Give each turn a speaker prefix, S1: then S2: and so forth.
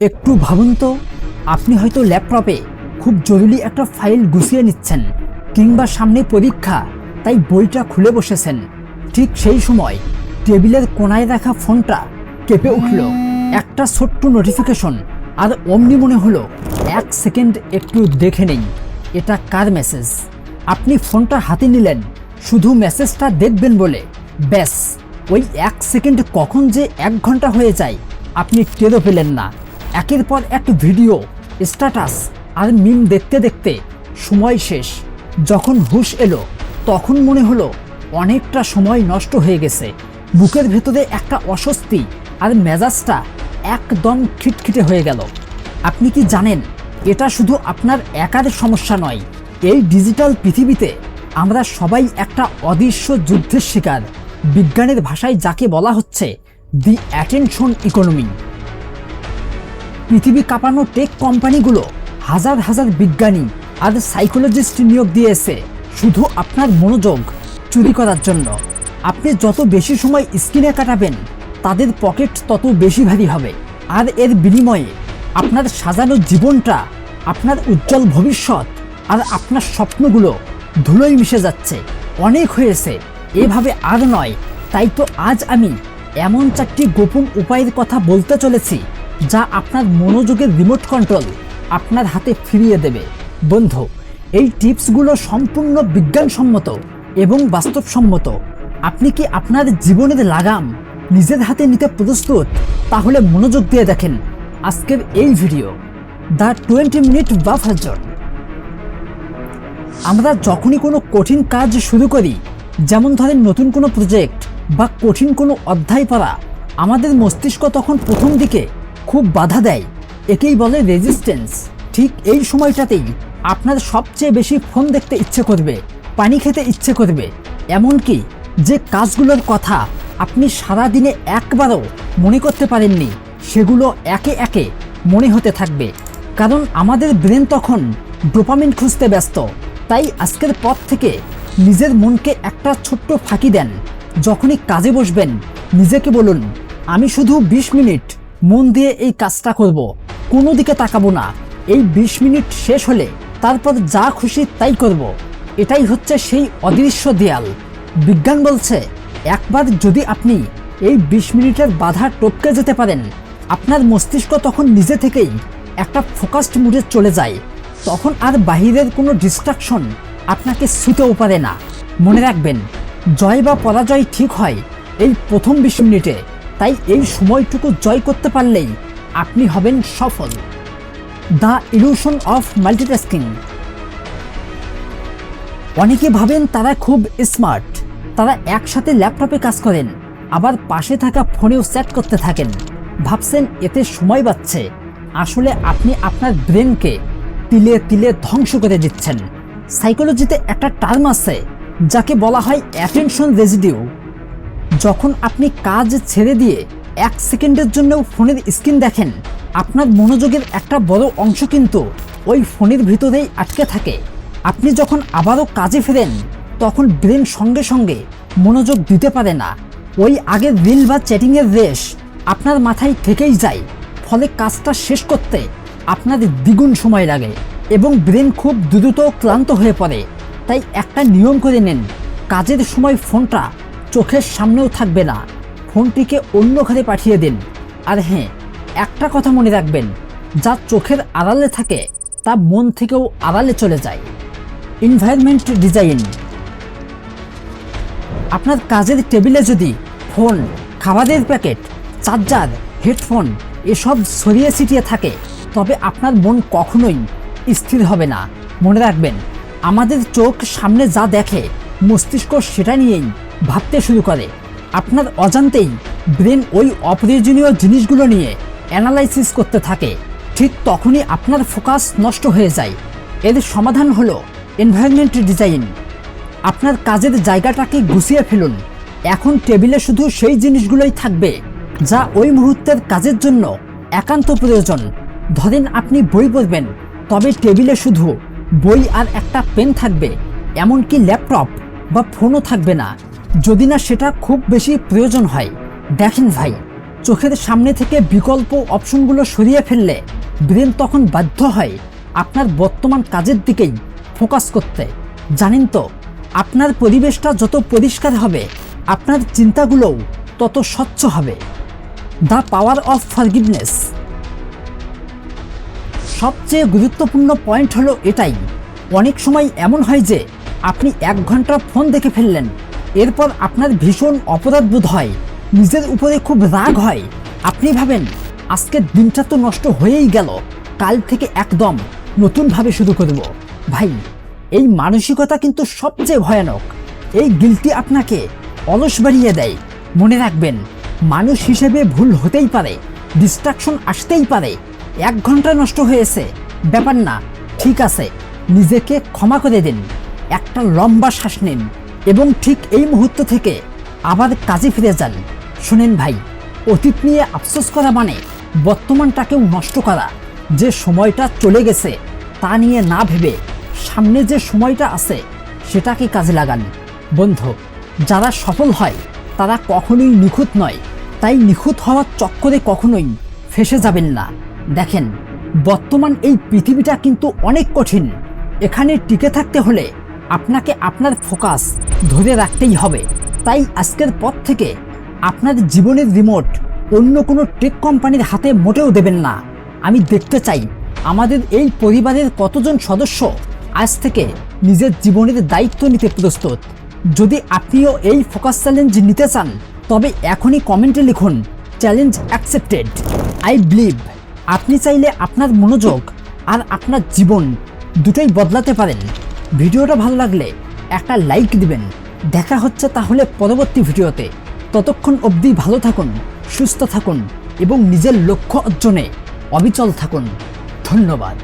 S1: একটু ভাবুন তো, আপনি হয়তো ল্যাপটপে খুব জরুরি একটা ফাইল গুছিয়ে নিচ্ছেন, কিংবা সামনে পরীক্ষা তাই বইটা খুলে বসেছেন। ঠিক সেই সময় টেবিলের কোনায় রাখা ফোনটা কেঁপে উঠল। একটা ছোট্ট নোটিফিকেশন, আর অমনি মনে হলো 1 সেকেন্ড একটু দেখে নেই এটা কার মেসেজ। আপনি ফোনটা হাতে নিলেন শুধু মেসেজটা দেখবেন বলে, ব্যাস ওই 1 সেকেন্ড কখন যে 1 ঘন্টা হয়ে যায় আপনি টেরও পেলেন না। একের পর এক ভিডিও, স্ট্যাটাস আর মিম দেখতে দেখতে সময় শেষ। যখন হুঁশ এলো তখন মনে হলো অনেকটা সময় নষ্ট হয়ে গেছে। বুকের ভেতরে একটা অস্বস্তি আর মেজাজটা একদম খিটখিটে হয়ে গেল। আপনি কি জানেন, এটা শুধু আপনার একার সমস্যা নয়। এই ডিজিটাল পৃথিবীতে আমরা সবাই একটা অদৃশ্য যুদ্ধের শিকার। বিজ্ঞানের ভাষায় যাকে বলা হচ্ছে দি অ্যাটেনশন ইকোনমি। পৃথিবী কাঁপানো টেক কোম্পানিগুলো হাজার হাজার বিজ্ঞানী আর সাইকোলজিস্ট নিয়োগ দিয়েছে শুধু আপনার মনোযোগ চুরি করার জন্য। আপনি যত বেশি সময় স্ক্রিনে কাটাবেন তাদের পকেট তত বেশি ভারী হবে, আর এর বিনিময়ে আপনার সাজানো জীবনটা, আপনার উজ্জ্বল ভবিষ্যৎ আর আপনার স্বপ্নগুলো ধুলোয় মিশে যাচ্ছে। অনেক হয়েছে, এভাবে আর নয়। তাই তো আজ আমি এমন 4টি গোপন উপায়ের কথা বলতে চলেছি যা আপনার মনোযোগের রিমোট কন্ট্রোল আপনার হাতে ফিরিয়ে দেবে। বন্ধু, এই টিপসগুলো সম্পূর্ণ বিজ্ঞানসম্মত এবং বাস্তবসম্মত। আপনি কি আপনার জীবনের লাগাম নিজের হাতে নিতে প্রস্তুত? তাহলে মনোযোগ দিয়ে দেখেন আজকের এই video, the 20 minute buffer zone. আমরা যখনই কোনো কঠিন কাজ শুরু করি, যেমন ধরেন নতুন কোনো প্রজেক্ট বা কঠিন কোনো অধ্যায় পড়া, আমাদের মস্তিষ্ক তখন প্রথম দিকে খুব বাধা দেয়। একেই বলে রেজিস্ট্যান্স। ঠিক এই সময়টাতেই আপনার সবচেয়ে বেশি ফোন দেখতে ইচ্ছে করবে, পানি খেতে ইচ্ছে করবে, এমনকি যে কাজগুলোর কথা আপনি সারাদিনে একবারও মনে করতে পারেননি সেগুলো একে একে মনে হতে থাকবে। কারণ আমাদের ব্রেন তখন ডোপামিন খুঁজতে ব্যস্ত। তাই আজকের পর থেকে নিজের মনকে একটা ছোট্ট ফাঁকি দেন। যখনই কাজে বসবেন নিজেকে বলুন, আমি শুধু 20 মিনিট মন দিয়ে এই কাজটা করব, কোনো দিকে তাকাবো না। এই 20 মিনিট শেষ হলে তারপর যা খুশি তাই করব। এটাই হচ্ছে সেই অদৃশ্য দেয়াল। বিজ্ঞান বলছে, একবার যদি আপনি এই 20 মিনিটের বাধা টপকে যেতে পারেন, আপনার মস্তিষ্ক তখন নিজে থেকেই একটা ফোকাসড মুডে চলে যায়। তখন আর বাহিরের কোনো ডিস্ট্রাকশন আপনাকে ছুঁতেও পারে না। মনে রাখবেন, জয় বা পরাজয় ঠিক হয় এই প্রথম 20 মিনিটে। তাই এই সময়টুকু জয় করতে পারলেই আপনি হবেন সফল। The illusion of multitasking. অনেকে ভাবেন তারা খুব স্মার্ট, তারা একসাথে ল্যাপটপে কাজ করেন, আবার পাশে থাকা ফোনেও চ্যাট করতে থাকেন। ভাবছেন এতে সময় বাঁচছে। আসলে আপনি আপনার ব্রেনকে তিলে তিলে ধ্বংস করে দিচ্ছেন। সাইকোলজিতে একটা টার্ম আছে যাকে বলা হয় অ্যাটেনশন রেজিডিউ। যখন আপনি কাজ ছেড়ে দিয়ে 1 সেকেন্ডের জন্যও ফোনের স্ক্রিন দেখেন, আপনার মনোযোগের একটা বড় অংশ কিন্তু ওই ফোনের ভিতরেই আটকে থাকে। আপনি যখন আবারও কাজে ফেরেন তখন ব্রেন সঙ্গে সঙ্গে মনোযোগ দিতে পারে না। ওই আগের রিল বা চ্যাটিংয়ের রেশ আপনার মাথায় থেকেই যায়। ফলে কাজটা শেষ করতে আপনার দ্বিগুণ সময় লাগে এবং ব্রেন খুব দ্রুত ক্লান্ত হয়ে পড়ে। তাই একটা নিয়ম করে নেন, কাজের সময় ফোনটা চোখের সামনেও থাকবে না, ফোনটিকে অন্য ঘরে পাঠিয়ে দিন। আর হ্যাঁ, একটা কথা মনে রাখবেন, যা চোখের আড়ালে থাকে তা মন থেকেও আড়ালে চলে যায়। Environment design. আপনার কাজের টেবিলে যদি ফোন, খাবারের প্যাকেট, চার্জার, হেডফোন এসব ছড়িয়ে ছিটিয়ে থাকে তবে আপনার মন কখনোই স্থির হবে না। মনে রাখবেন, আমাদের চোখ সামনে যা দেখে মস্তিষ্ক সেটা নিয়েই ভাবতে শুরু করে। আপনার অজান্তেই ব্রেন ওই অপ্রয়োজনীয় জিনিসগুলো নিয়ে অ্যানালাইসিস করতে থাকে। ঠিক তখনই আপনার ফোকাস নষ্ট হয়ে যায়। এর সমাধান হলো এনভায়রনমেন্ট ডিজাইন। আপনার কাজের জায়গাটাকে গুছিয়ে ফেলুন। এখন টেবিলে শুধু সেই জিনিসগুলোই থাকবে যা ওই মুহূর্তের কাজের জন্য একান্ত প্রয়োজন। ধরেন আপনি বই পড়বেন, তবে টেবিলে শুধু বই আর একটা পেন থাকবে। এমনকি ল্যাপটপ বা ফোনও থাকবে না, যদি না সেটা খুব বেশি প্রয়োজন হয়। দেখেন ভাই, চোখের সামনে থেকে বিকল্প অপশনগুলো সরিয়ে ফেললে ব্রেন তখন বাধ্য হয় আপনার বর্তমান কাজের দিকেই ফোকাস করতে। জানেন তো, আপনার পরিবেশটা যত পরিষ্কার হবে আপনার চিন্তাগুলোও তত স্বচ্ছ হবে। The power of forgiveness. সবচেয়ে গুরুত্বপূর্ণ পয়েন্ট হলো এটাই, অনেক সময় এমন হয় যে আপনি 1 ঘন্টা ফোন দেখে ফেললেন, এরপর আপনার ভীষণ অপরাধ বোধ হয়, নিজের উপরে খুব রাগ হয়। আপনি ভাবেন আজকের দিনটা তো নষ্ট হয়েই গেল, কাল থেকে একদম নতুনভাবে শুরু করব। ভাই, এই মানসিকতা কিন্তু সবচেয়ে ভয়ানক। এই গিল্টি আপনাকে অলস বাড়িয়ে দেয়। মনে রাখবেন, মানুষ হিসেবে ভুল হতেই পারে, ডিস্ট্রাকশন আসতেই পারে। 1 ঘন্টা নষ্ট হয়েছে, ব্যাপার না, ঠিক আছে, নিজেকে ক্ষমা করে দিন, একটা লম্বা শ্বাস নিন এবং ঠিক এই মুহূর্ত থেকে আবার কাজে ফিরে যান। শুনেন ভাই, অতীত নিয়ে আফসোস করা মানে বর্তমানটাকেও নষ্ট করা। যে সময়টা চলে গেছে তা নিয়ে না ভেবে সামনে যে সময়টা আছে সেটাকে কাজে লাগান। বন্ধু, যারা সফল হয় তারা কখনোই নিখুঁত নয়, তাই নিখুঁত হওয়ার চক্করে কখনোই ফেঁসে যাবেন না। দেখেন, বর্তমান এই পৃথিবীটা কিন্তু অনেক কঠিন। এখানে টিকে থাকতে হলে আপনাকে আপনার ফোকাস ধরে রাখতেই হবে। তাই আজকের পর থেকে আপনার জীবনের রিমোট অন্য কোনো টেক কোম্পানির হাতে মোটেও দেবেন না। আমি দেখতে চাই আমাদের এই পরিবারের কতজন সদস্য আজ থেকে নিজের জীবনের দায়িত্ব নিতে প্রস্তুত। যদি আপনিও এই ফোকাস চ্যালেঞ্জ নিতে চান তবে এখনই কমেন্টে লিখুন চ্যালেঞ্জ অ্যাকসেপ্টেড। আই বিলিভ আপনি চাইলে আপনার মনোযোগ আর আপনার জীবন দুটোই বদলাতে পারেন। ভিডিওটা ভালো লাগলে একটা লাইক দিবেন। দেখা হচ্ছে তাহলে পরবর্তী ভিডিওতে। ততক্ষণ অবধি ভালো থাকুন, সুস্থ থাকুন এবং নিজের লক্ষ্য অর্জনে অবিচল থাকুন। ধন্যবাদ।